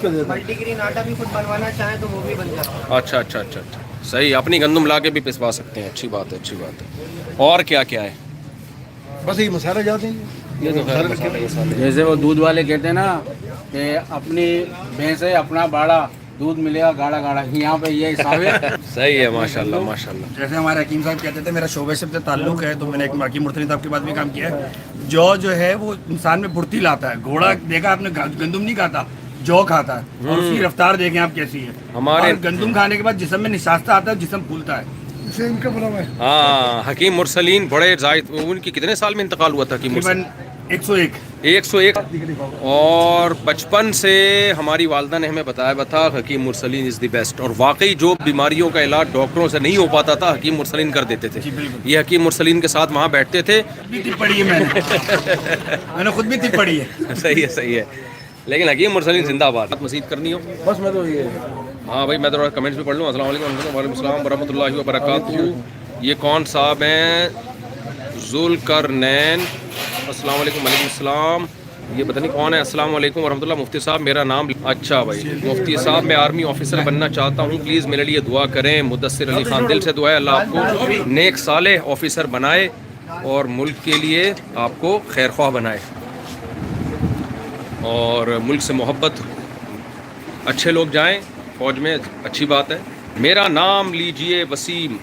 Multi grain आटा भी खुद बनवाना चाहें तो वो भी बन जाता है। अच्छा अच्छा अच्छा अच्छा, सही, अपनी गंदम ला के भी पिसवा सकते हैं, अच्छी बात है अच्छी बात है। और क्या क्या है? बस ये मसाले जाते हैं। ये तो खैर मसाले वसाले। जैसे वो दूध वाले कहते हैं ना कि अपनी भैंस है अपना बाड़ा, दूध मिलेगा गाढ़ा गाढ़ा, यहाँ पे ये हिसाब है। सही है, माशाल्लाह माशाल्लाह। जैसे हमारे हकीम साहब कहते थे, मेरा शोबे से ताल्लुक है, तो मैंने एक हकीम मुर्तज़ी साहब के पास भी काम किया है। जौ जो है वो इंसान में फुर्ती लाता है। घोड़ा देखा आपने, गंदम नहीं खाता, जौ खाता है, और उसकी रफ्तार देखें आप कैसी है। हमारे- और गंदम खाने के बाद जिस्म में निशास्ता आता है, जिस्म फूलता है। इसे इनका बोला हुआ है हाँ, हकीम मुरसलीन बड़े जायद, उनकी कितने साल में इंतकाल हुआ था हकीम मुरसलीन? तकरीबन 101। 101। और बचपन से हमारी वालदा ने हमें बताया था हकीम मुरसलीन इज़ द बेस्ट, और वाकई जो बीमारियों का इलाज डॉक्टरों से नहीं हो पाता था हकीम मुरसलीन कर देते थे। जी, बिल्कुल। ये हकीम मुरसलीन के साथ वहाँ बैठते थे। भी टिप पड़ी है मैंने खुद भी टिप पड़ी है। सही है सही है, लेकिन हकीम मुरसलीन जिंदाबाद। मसीद करनी हो? बस मैं तो ये हाँ भाई, मैं तो कमेंट्स भी पढ़ लूँ। अस्सलाम वालेकुम वरहमतुल्लाहि वबरकातुहू। ये कौन साहब हैं? जुल्करनैन। अस्सलाम वालेकुम। वालेकुम अस्सलाम। ये पता नहीं कौन है। अस्सलाम वालेकुम वरहमतुल्लाह। मुफ्ती साहब मेरा नाम। अच्छा भाई, मुफ्ती साहब मैं आर्मी ऑफिसर बनना चाहता हूँ, प्लीज़ मेरे लिए दुआ करें। मुदस्सिर अली खान, दिल से दुआ है अल्लाह आपको नेक सालेह ऑफिसर बनाए और मुल्क के लिए आपको खैर ख्वाह बनाए, और मुल्क से मोहब्बत, अच्छे लोग जाएं फौज में, अच्छी बात है। मेरा नाम लीजिए वसीम।